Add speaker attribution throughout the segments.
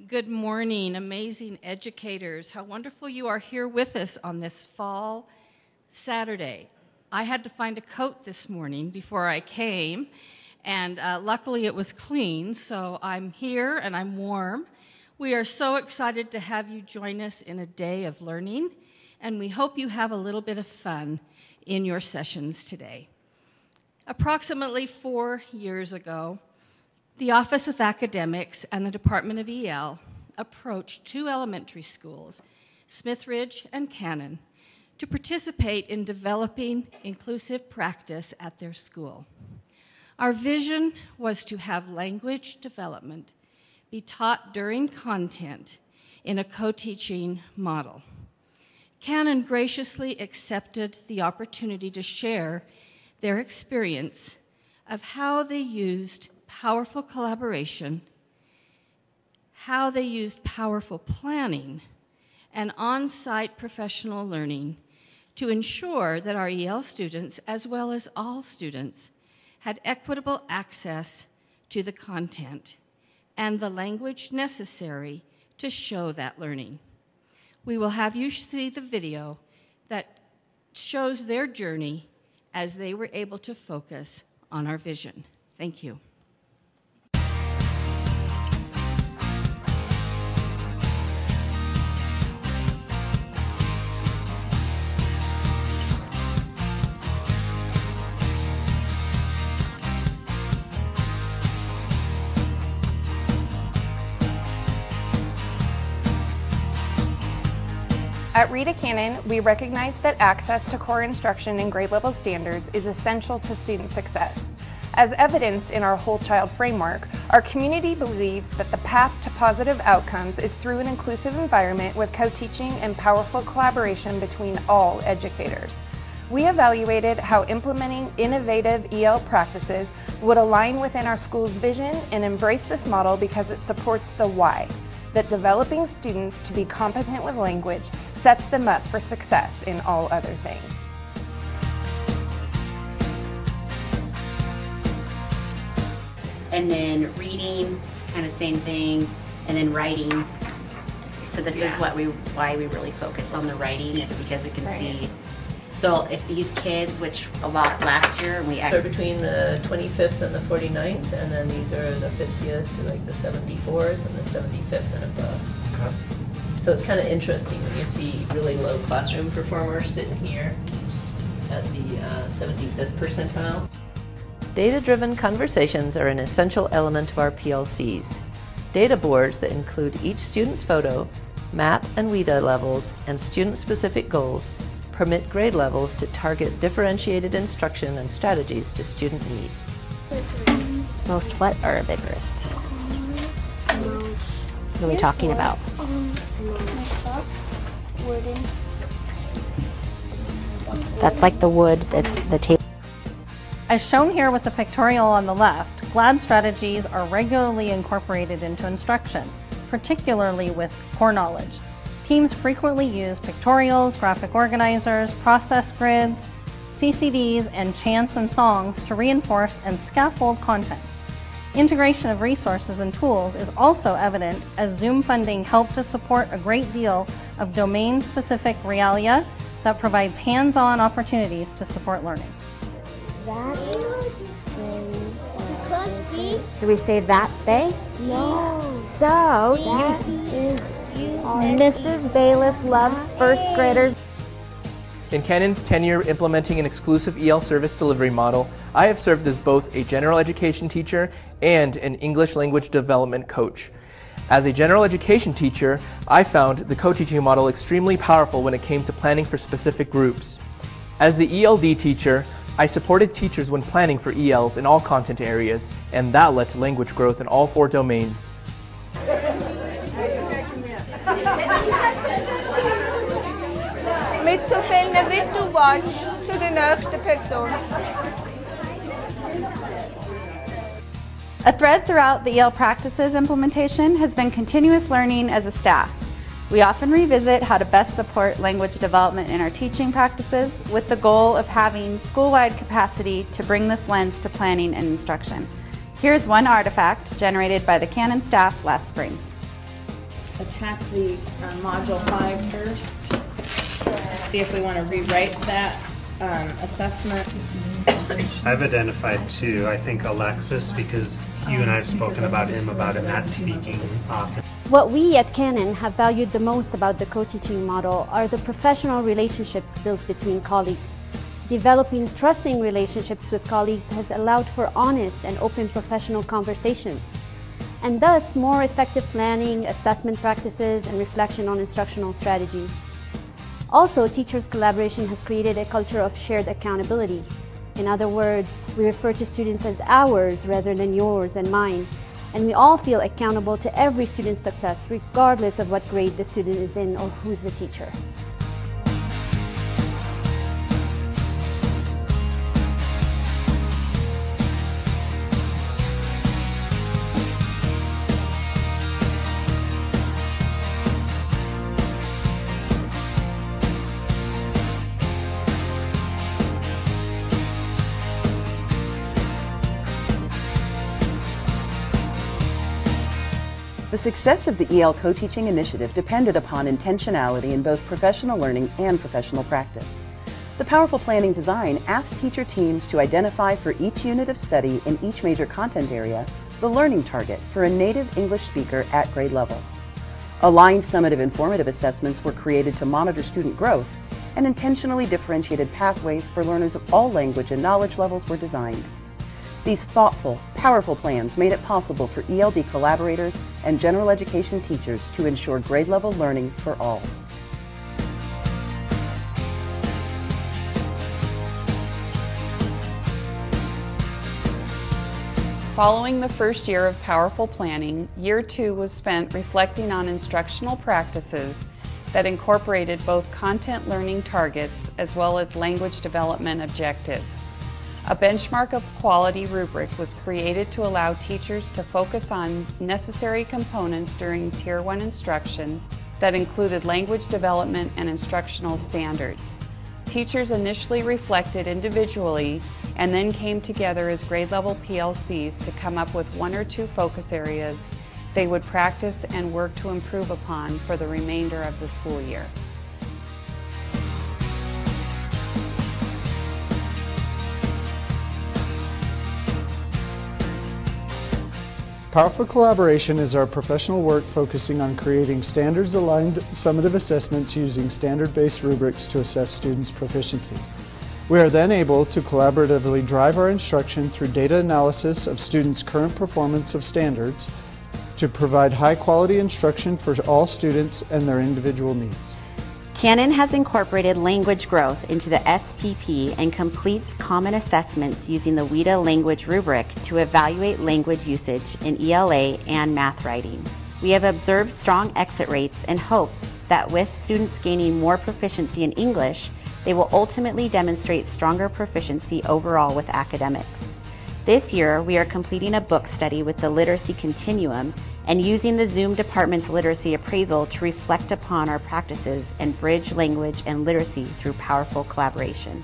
Speaker 1: Good morning, amazing educators. How wonderful you are here with us on this fall Saturday. I had to find a coat this morning before I came, and luckily it was clean, so I'm here and I'm warm. We are so excited to have you join us in a day of learning, and we hope you have a little bit of fun in your sessions today. Approximately 4 years ago, the Office of Academics and the Department of EL approached 2 elementary schools, Smithridge and Cannan, to participate in developing inclusive practice at their school. Our vision was to have language development be taught during content in a co-teaching model. Cannan graciously accepted the opportunity to share their experience of how they used powerful collaboration, how they used powerful planning, and on-site professional learning to ensure that our EL students, as well as all students, had equitable access to the content and the language necessary to show that learning. We will have you see the video that shows their journey as they were able to focus on our vision. Thank you.
Speaker 2: At Rita Cannan, we recognize that access to core instruction and grade level standards is essential to student success. As evidenced in our whole child framework, our community believes that the path to positive outcomes is through an inclusive environment with co-teaching and powerful collaboration between all educators. We evaluated how implementing innovative EL practices would align within our school's vision and embrace this model because it supports the why, that developing students to be competent with language sets them up for success in all other things.
Speaker 3: And then reading, kind of same thing, and then writing. So this is why we really focus on the writing, is because we can see. So if these kids, which a lot last year,
Speaker 4: they're between the 25th and the 49th, and then these are the 50th to like the 74th and the 75th and above. Okay. So it's kind of interesting when you see really low classroom performers sitting here at the 75th percentile.
Speaker 5: Data-driven conversations are an essential element of our PLCs. Data boards that include each student's photo, map and WIDA levels, and student-specific goals permit grade levels to target differentiated instruction and strategies to student need.
Speaker 6: Most what are vigorous? What are we talking about? That's like the wood, that's the table.
Speaker 7: As shown here with the pictorial on the left, GLAD strategies are regularly incorporated into instruction, particularly with core knowledge. Teams frequently use pictorials, graphic organizers, process grids, CCDs, and chants and songs to reinforce and scaffold content. Integration of resources and tools is also evident as Zoom funding helped to support a great deal of domain-specific realia that provides hands-on opportunities to support learning.
Speaker 6: Do we say that they?
Speaker 8: No.
Speaker 6: So,
Speaker 8: That is
Speaker 6: Mrs. Bayless loves first graders.
Speaker 9: In Cannan's tenure implementing an exclusive EL service delivery model, I have served as both a general education teacher and an English language development coach. As a general education teacher, I found the co-teaching model extremely powerful when it came to planning for specific groups. As the ELD teacher, I supported teachers when planning for ELs in all content areas, and that led to language growth in all 4 domains.
Speaker 8: Mittelsfeldene vil du watch to the next person.
Speaker 10: A thread throughout the EL practices implementation has been continuous learning as a staff. We often revisit how to best support language development in our teaching practices with the goal of having school-wide capacity to bring this lens to planning and instruction. Here's one artifact generated by the Cannan staff last spring.
Speaker 11: attack the Module 5 first. Let's see if we want to rewrite that assessment.
Speaker 12: I've identified two. I think Alexis, because you and I have spoken about him not speaking often.
Speaker 6: What we at Cannan have valued the most about the co-teaching model are the professional relationships built between colleagues. Developing trusting relationships with colleagues has allowed for honest and open professional conversations, and thus more effective planning, assessment practices, and reflection on instructional strategies. Also, teachers' collaboration has created a culture of shared accountability. In other words, we refer to students as ours rather than yours and mine, and we all feel accountable to every student's success, regardless of what grade the student is in or who's the teacher.
Speaker 13: The success of the EL co-teaching initiative depended upon intentionality in both professional learning and professional practice. The Powerful Planning design asked teacher teams to identify for each unit of study in each major content area the learning target for a native English speaker at grade level. Aligned summative informative assessments were created to monitor student growth, and intentionally differentiated pathways for learners of all language and knowledge levels were designed. These thoughtful, powerful plans made it possible for ELD collaborators and general education teachers to ensure grade-level learning for all.
Speaker 14: Following the first year of Powerful Planning, Year 2 was spent reflecting on instructional practices that incorporated both content learning targets as well as language development objectives. A benchmark of quality rubric was created to allow teachers to focus on necessary components during Tier 1 instruction that included language development and instructional standards. Teachers initially reflected individually and then came together as grade-level PLCs to come up with 1 or 2 focus areas they would practice and work to improve upon for the remainder of the school year.
Speaker 15: Powerful Collaboration is our professional work focusing on creating standards-aligned summative assessments using standard-based rubrics to assess students' proficiency. We are then able to collaboratively drive our instruction through data analysis of students' current performance of standards to provide high-quality instruction for all students and their individual needs.
Speaker 16: Cannan has incorporated language growth into the SPP and completes common assessments using the WIDA language rubric to evaluate language usage in ELA and math writing. We have observed strong exit rates and hope that with students gaining more proficiency in English, they will ultimately demonstrate stronger proficiency overall with academics. This year, we are completing a book study with the Literacy Continuum and using the Zoom department's literacy appraisal to reflect upon our practices and bridge language and literacy through powerful collaboration.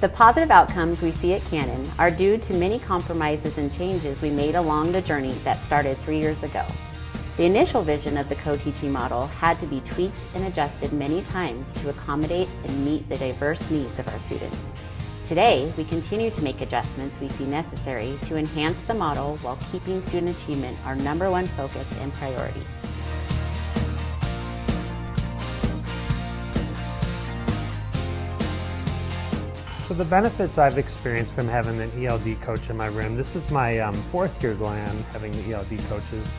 Speaker 16: The positive outcomes we see at Cannan are due to many compromises and changes we made along the journey that started 3 years ago. The initial vision of the co-teaching model had to be tweaked and adjusted many times to accommodate and meet the diverse needs of our students. Today, we continue to make adjustments we see necessary to enhance the model while keeping student achievement our #1 focus and priority.
Speaker 12: So the benefits I've experienced from having an ELD coach in my room, this is my 4th year going on having the ELD coaches.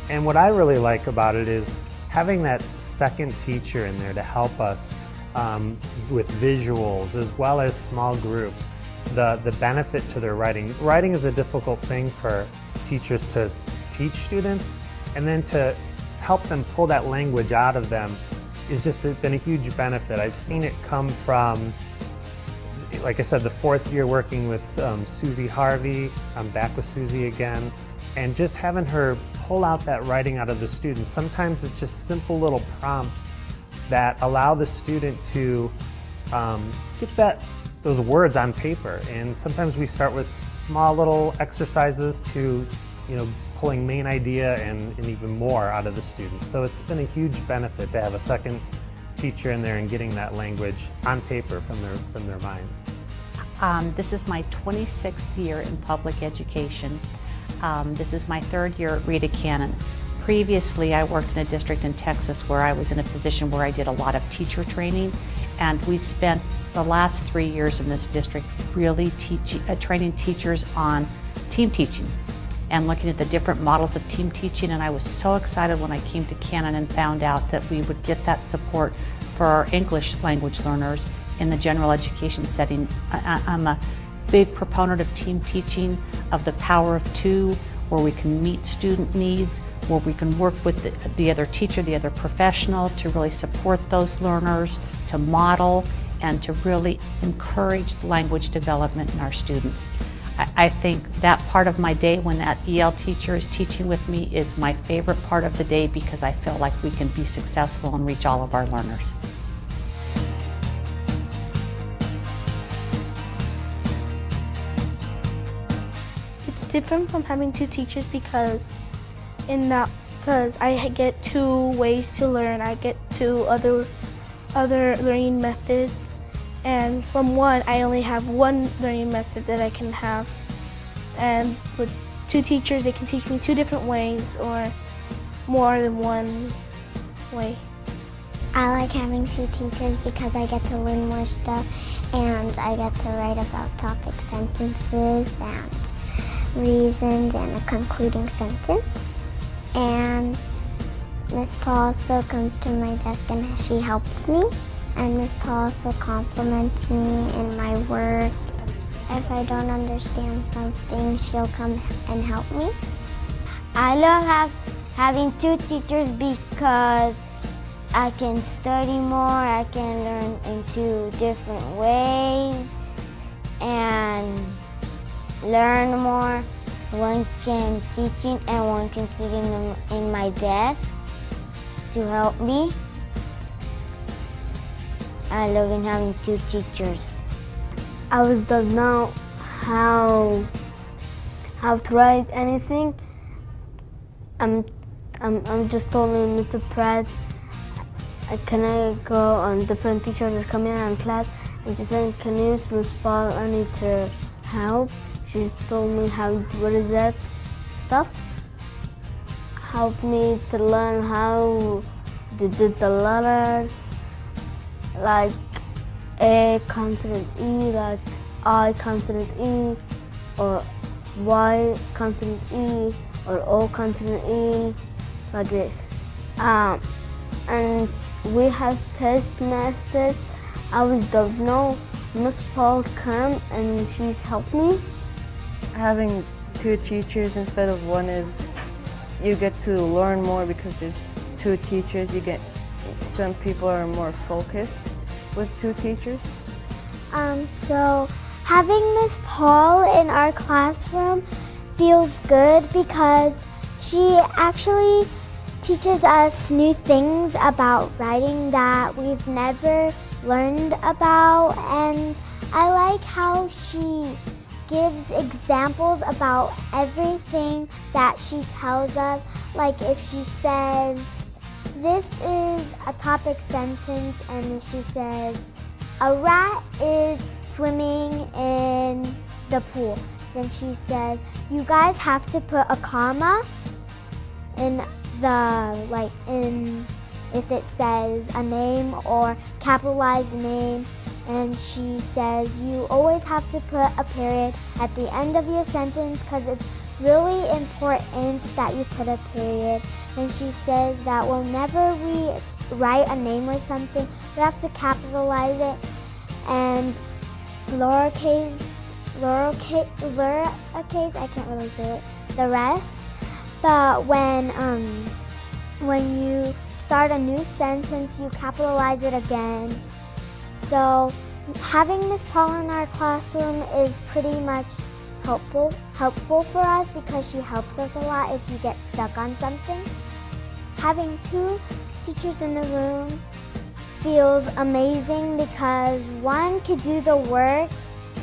Speaker 12: And what I really like about it is having that second teacher in there to help us with visuals as well as small group. The benefit to their writing. Writing is a difficult thing for teachers to teach students, and then to help them pull that language out of them is just been a huge benefit. I've seen it come from, like I said, the 4th year working with Susie Harvey. I'm back with Susie again, and just having her pull out that writing out of the students. Sometimes it's just simple little prompts that allow the student to get those words on paper. And sometimes we start with small little exercises to pulling main idea and even more out of the students. So it's been a huge benefit to have a second teacher in there and getting that language on paper from their minds.
Speaker 17: This is my 26th year in public education. This is my 3rd year at Rita Cannon. Previously, I worked in a district in Texas where I was in a position where I did a lot of teacher training, and we spent the last 3 years in this district really training teachers on team teaching and looking at the different models of team teaching. And I was so excited when I came to Cannon and found out that we would get that support for our English language learners in the general education setting. I'm a big proponent of team teaching, of the power of 2, where we can meet student needs, where we can work with the other teacher, the other professional, to really support those learners, to model, and to really encourage language development in our students. I think that part of my day when that EL teacher is teaching with me is my favorite part of the day, because I feel like we can be successful and reach all of our learners.
Speaker 18: It's different from having 2 teachers because I get 2 ways to learn. I get 2 other learning methods, and from one I only have 1 learning method that I can have, and with 2 teachers they can teach me 2 different ways or more than 1 way.
Speaker 19: I like having 2 teachers because I get to learn more stuff, and I get to write about topic sentences and reasons and a concluding sentence. And Miss Paul also comes to my desk and she helps me. And Miss Paul also compliments me in my work. If I don't understand something, she'll come and help me. I love having 2 teachers because I can study more, I can learn in 2 different ways and learn more. One can teaching and one can sitting in my desk to help me. I love having 2 teachers.
Speaker 18: I was don't know how to write anything. I'm just told me, Mr. Pratt, can I go on different teachers that come in on class, and she said, can you use Miss Paul? I need her help. She told me what is that stuff? Helped me to learn how to do the letters, like A consonant E, like I consonant E, or Y consonant E, or O consonant E, like this. And we have test masters. I always don't know. Miss Paul come and she's helped me.
Speaker 20: Having 2 teachers instead of 1 is you get to learn more because there's 2 teachers. Some people are more focused with 2 teachers.
Speaker 19: So having Miss Paul in our classroom feels good because she actually teaches us new things about writing that we've never learned about, and I like how she gives examples about everything that she tells us. Like if she says, this is a topic sentence, and she says, a rat is swimming in the pool. Then she says, you guys have to put a comma in if it says a name or capitalize a name. And she says you always have to put a period at the end of your sentence because it's really important that you put a period. And she says that whenever we write a name or something, we have to capitalize it and lowercase, I can't really say it, the rest. But when you start a new sentence, you capitalize it again. So having Miss Paul in our classroom is pretty much helpful for us because she helps us a lot if you get stuck on something. Having 2 teachers in the room feels amazing because one can do the work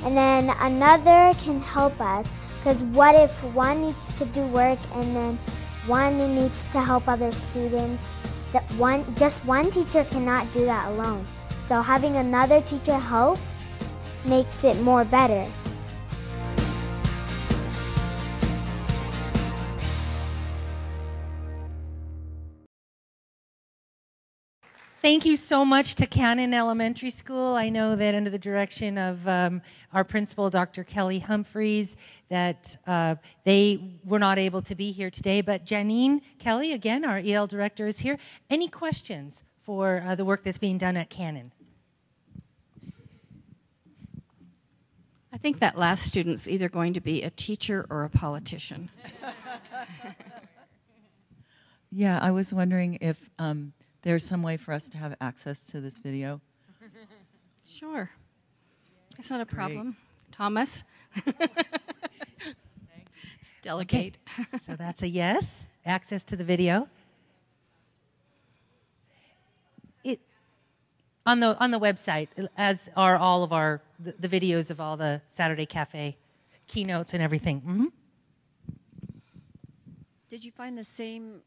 Speaker 19: and then another can help us.
Speaker 18: Because what if one needs to do work and then one needs to help other students? Just one teacher cannot do that alone. So having another teacher help makes it more better.
Speaker 21: Thank you so much to Cannan Elementary School. I know that under the direction of our principal, Dr. Kelly Humphreys, that they were not able to be here today. But Janine Kelly, again, our EL director, is here. Any questions for the work that's being done at Cannan?
Speaker 1: I think that last student's either going to be a teacher or a politician.
Speaker 22: Yeah, I was wondering if there's some way for us to have access to this video.
Speaker 1: Sure. It's not a
Speaker 22: Great.
Speaker 1: problem. Thomas? Delegate.
Speaker 21: Okay. So that's a yes, access to the video. On the website, as are all of the videos of all the Saturday Cafe keynotes and everything. Mm-hmm.
Speaker 23: Did you find the same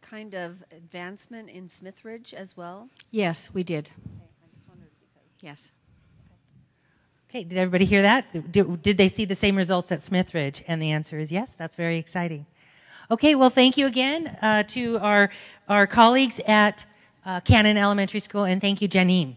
Speaker 23: kind of advancement in Smithridge as well?
Speaker 1: Yes, we did.
Speaker 23: Okay, I just wondered because.
Speaker 1: Yes.
Speaker 21: Okay, did everybody hear that? Did they see the same results at Smithridge? And the answer is yes, that's very exciting. Okay, well, thank you again to our colleagues at Cannan Elementary School, and thank you, Janine.